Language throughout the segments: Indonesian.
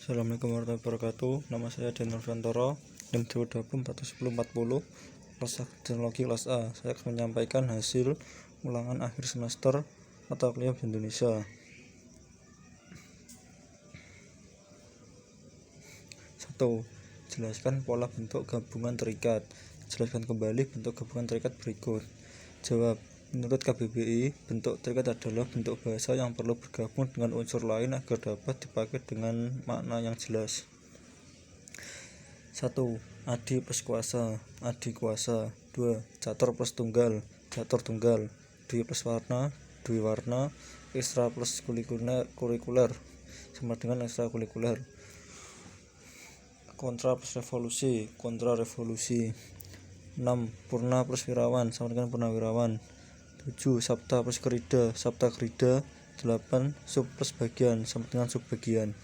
Assalamualaikum warahmatullahi wabarakatuh. Nama saya Daniel Fantoro, NIM 2020-1040, kelas teknologi kelas A. Saya akan menyampaikan hasil ulangan akhir semester mata kuliah Bahasa Indonesia. 1. Jelaskan pola bentuk gabungan terikat. Jelaskan kembali bentuk gabungan terikat berikut. Jawab. Menurut KBBI, bentuk terikat adalah bentuk bahasa yang perlu bergabung dengan unsur lain agar dapat dipakai dengan makna yang jelas. 1. Adi plus kuasa, adi kuasa. 2. Catur plus tunggal, catur tunggal. Dwi plus warna, dwi warna. Ekstra plus kurikuler sama dengan ekstra kurikuler. Kontra plus revolusi, kontra revolusi. 6. Purna plus wirawan sama dengan purnawirawan. 7. Sabta plus kerida, sabta kerida. 8. Sub plus bagian sama dengan subbagian.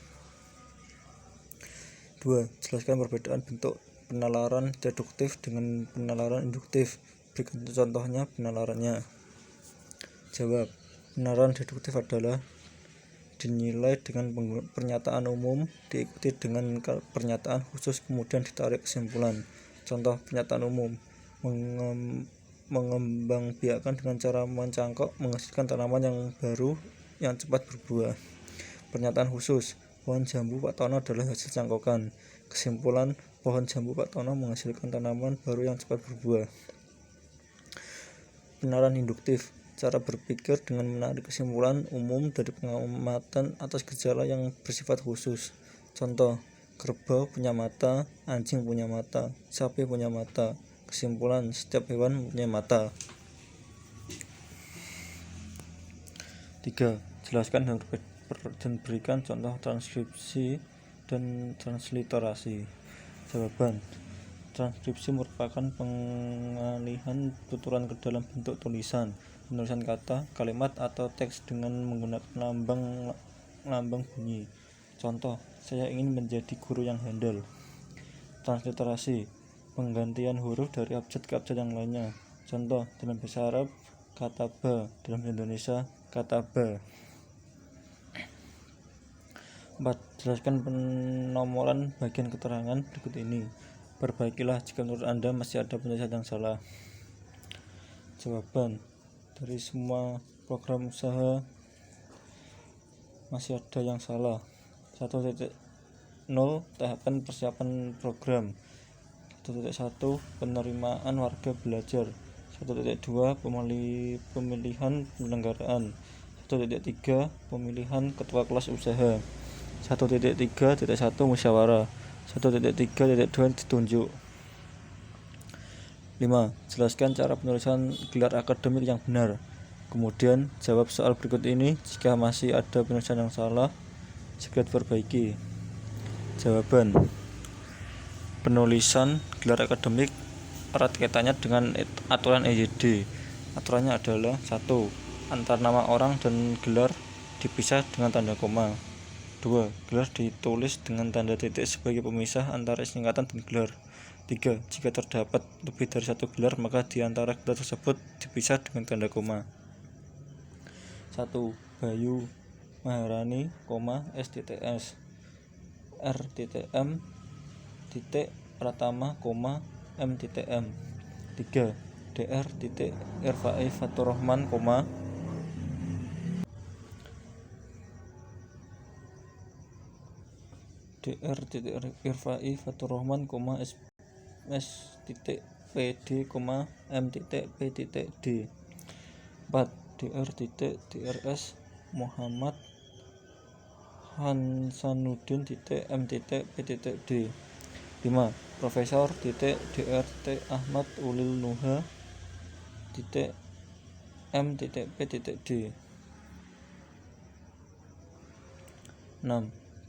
2. Jelaskan perbedaan bentuk penalaran deduktif dengan penalaran induktif. Berikan contohnya penalarannya. Jawab. Penalaran deduktif adalah dinilai dengan pernyataan umum diikuti dengan pernyataan khusus kemudian ditarik kesimpulan. Contoh pernyataan umum: mengembangbiakkan dengan cara mencangkok menghasilkan tanaman yang baru yang cepat berbuah. Pernyataan khusus: pohon jambu Pak Tono adalah hasil cangkokan. Kesimpulan: pohon jambu Pak Tono menghasilkan tanaman baru yang cepat berbuah. Penalaran induktif: cara berpikir dengan menarik kesimpulan umum dari pengamatan atas gejala yang bersifat khusus. Contoh: kerbau punya mata, anjing punya mata, sapi punya mata. Kesimpulan: setiap hewan mempunyai mata. 3. Jelaskan dan berikan contoh transkripsi dan transliterasi. Jawaban. Transkripsi merupakan pengalihan tuturan ke dalam bentuk tulisan, penulisan kata, kalimat, atau teks dengan menggunakan lambang bunyi. Contoh: saya ingin menjadi guru yang handal. Transliterasi: penggantian huruf dari abjad ke abjad yang lainnya. Contoh: dalam bahasa Arab kataba, dalam bahasa Indonesia kataba. 4. Jelaskan penomoran bagian keterangan berikut ini. Perbaikilah jika menurut Anda masih ada penulisan yang salah. Jawaban. Dari semua program usaha masih ada yang salah. 1.0 tahapan persiapan program. 1.1 penerimaan warga belajar. 1.2 pemilihan penyelenggaraan. 1.3 pemilihan ketua kelas usaha. 1.3.1 musyawarah. 1.3.2 ditunjuk. 5. Jelaskan cara penulisan gelar akademik yang benar. Kemudian jawab soal berikut ini. Jika masih ada penulisan yang salah, segera diperbaiki. Jawaban. Penulisan gelar akademik erat kaitannya dengan aturan EYD. Aturannya adalah: 1. Antar nama orang dan gelar dipisah dengan tanda koma. 2. Gelar ditulis dengan tanda titik sebagai pemisah antara singkatan dan gelar. 3. Jika terdapat lebih dari satu gelar, maka di antara gelar tersebut dipisah dengan tanda koma. 1. Bayu Maharani, STTS R.M. Pratama, M.M. 3. Dr. Irfai Faturrahman, Dr. Irfai Faturrahman, S.PD, M.P.D. 4. Dr.Drs Muhammad Hansanuddin, M.P.D. 5. Profesor Dr. Ahmad Ulil Nuha, M.P.D. 6.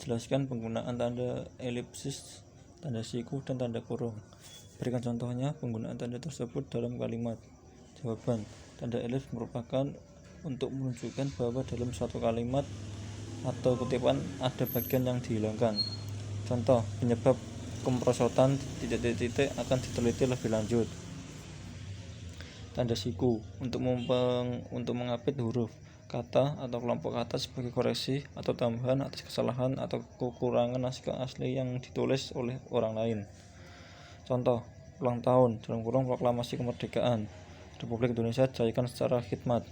Jelaskan penggunaan tanda elipsis, tanda siku, dan tanda kurung. Berikan contohnya penggunaan tanda tersebut dalam kalimat. Jawaban. Tanda elips merupakan untuk menunjukkan bahwa dalam suatu kalimat atau kutipan ada bagian yang dihilangkan. Contoh: penyebab kemerosotan titik-titik akan diteliti lebih lanjut. Tanda siku untuk mengapit huruf, kata atau kelompok kata sebagai koreksi atau tambahan atas kesalahan atau kekurangan naskah asli yang ditulis oleh orang lain. Contoh, ulang tahun proklamasi kemerdekaan Republik Indonesia dirayakan secara khidmat.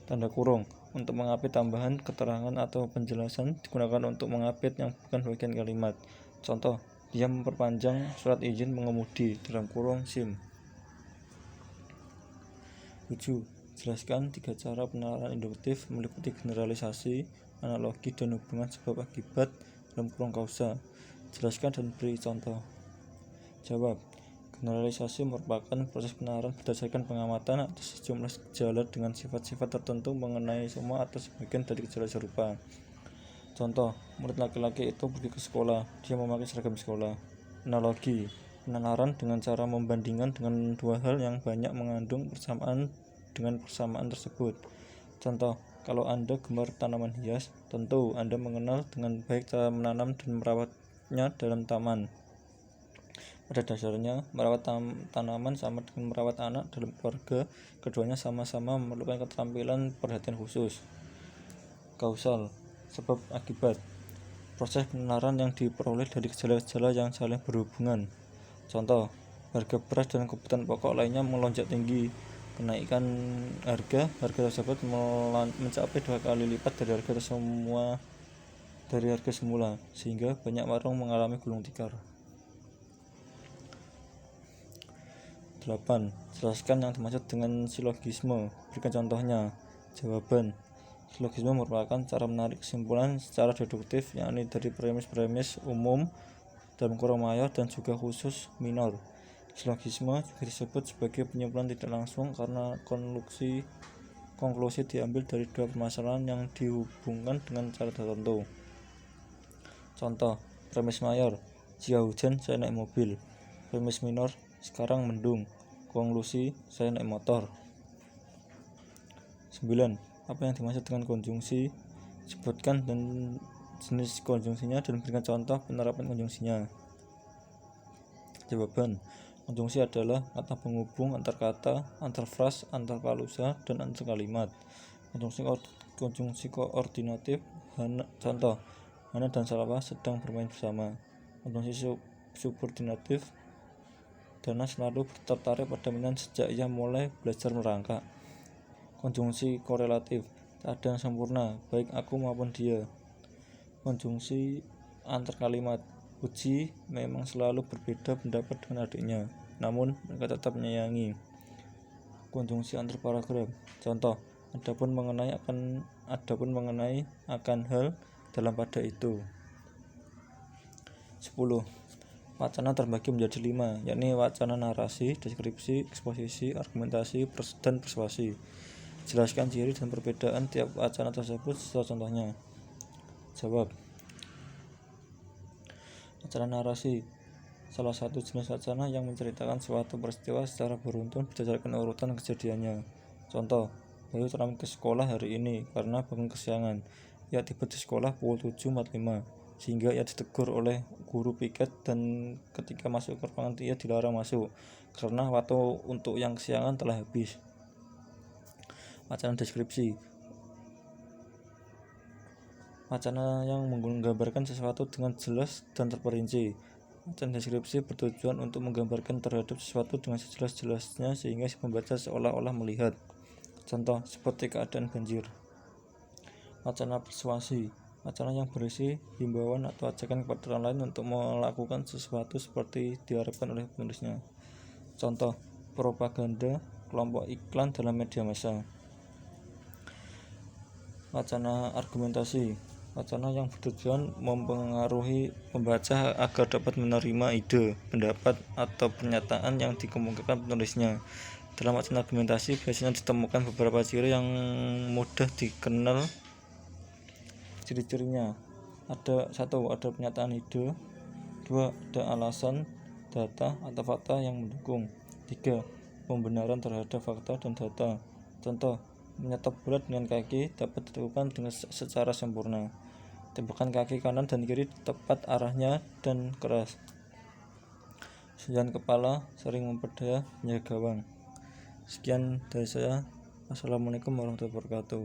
Tanda kurung untuk mengapit tambahan keterangan atau penjelasan digunakan untuk mengapit yang bukan bagian kalimat. Contoh, dia memperpanjang surat izin mengemudi (SIM). 7. Jelaskan 3 cara penalaran induktif meliputi generalisasi, analogi, dan hubungan sebab akibat (kausa). Jelaskan dan beri contoh. Jawab. Generalisasi merupakan proses penalaran berdasarkan pengamatan atas sejumlah gejala dengan sifat-sifat tertentu mengenai semua atau sebagian dari gejala serupa. Contoh, murid laki-laki itu pergi ke sekolah, dia memakai seragam sekolah. Analogi, penalaran dengan cara membandingkan dengan dua hal yang banyak mengandung persamaan dengan persamaan tersebut. Contoh, kalau Anda gemar tanaman hias, tentu Anda mengenal dengan baik cara menanam dan merawatnya dalam taman. Pada dasarnya, merawat tanaman sama dengan merawat anak dalam keluarga, keduanya sama-sama memerlukan keterampilan perhatian khusus. Kausal, sebab akibat, proses penularan yang diperoleh dari gejala-gejala yang saling berhubungan. Contoh, harga beras dan kebutuhan pokok lainnya melonjak tinggi. Kenaikan harga tersebut mencapai 2 kali lipat dari harga semula, sehingga banyak warung mengalami gulung tikar. 8. Jelaskan yang dimaksud dengan silogisme. Berikan contohnya. Jawaban. Silogisme merupakan cara menarik kesimpulan secara deduktif, yakni dari premis-premis umum (mayor) dan juga khusus (minor). Silogisme juga disebut sebagai penyimpulan tidak langsung karena konklusi diambil dari dua permasalahan yang dihubungkan dengan cara tertentu. Contoh, premis mayor, jika hujan saya naik mobil. Premis minor, sekarang mendung. Konklusi, saya naik motor. 9. Apa yang dimaksud dengan konjungsi? Sebutkan dan jenis konjungsinya dan berikan contoh penerapan konjungsinya. Jawaban. Konjungsi adalah kata penghubung antar kata, antar fras, antar klausa, dan antar kalimat. Konjungsi koordinatif. Contoh, Hana dan Salwa sedang bermain bersama. Konjungsi subordinatif. Dana selalu tertarik pada mainan sejak ia mulai belajar merangkak. Konjungsi korelatif, tak ada yang sempurna, baik aku maupun dia. Konjungsi antar kalimat, Uji memang selalu berbeda pendapat dengan adiknya, namun mereka tetap menyayangi. Konjungsi antar paragraf, contoh, adapun mengenai akan hal dalam pada itu. 10. Wacana terbagi menjadi 5, yakni wacana narasi, deskripsi, eksposisi, argumentasi, dan persuasi. Jelaskan ciri dan perbedaan tiap wacana tersebut serta contohnya. Jawab. Wacana narasi, salah satu jenis wacana yang menceritakan suatu peristiwa secara beruntun berdasarkan urutan kejadiannya. Contoh, Bayu terlambat ke sekolah hari ini karena bangun kesiangan. Ia tiba di sekolah pukul 7.45. Sehingga ia ditegur oleh guru piket dan ketika masuk ke ruangan ia dilarang masuk karena waktu untuk yang kesiangan telah habis. Wacana deskripsi, wacana yang menggambarkan sesuatu dengan jelas dan terperinci. Wacana deskripsi bertujuan untuk menggambarkan terhadap sesuatu dengan sejelas-jelasnya sehingga si pembaca seolah-olah melihat. Contoh, seperti keadaan banjir. Wacana persuasi, wacana yang berisi himbauan atau ajakan kepada orang lain untuk melakukan sesuatu seperti diharapkan oleh penulisnya. Contoh, propaganda kelompok iklan dalam media massa. Wacana argumentasi, wacana yang bertujuan mempengaruhi pembaca agar dapat menerima ide, pendapat, atau pernyataan yang dikemukakan penulisnya. Dalam wacana argumentasi biasanya ditemukan beberapa ciri yang mudah dikenal. Ciri-cirinya, ada pernyataan ide, 2. Ada alasan, data, atau fakta yang mendukung, 3. Pembenaran terhadap fakta dan data. Contoh, menyetop bola dengan kaki dapat dilakukan dengan secara sempurna. Tembakan kaki kanan dan kiri tepat arahnya dan keras. Sunjaan kepala sering memperdaya penjaga gawang. Sekian dari saya. Assalamualaikum warahmatullahi wabarakatuh.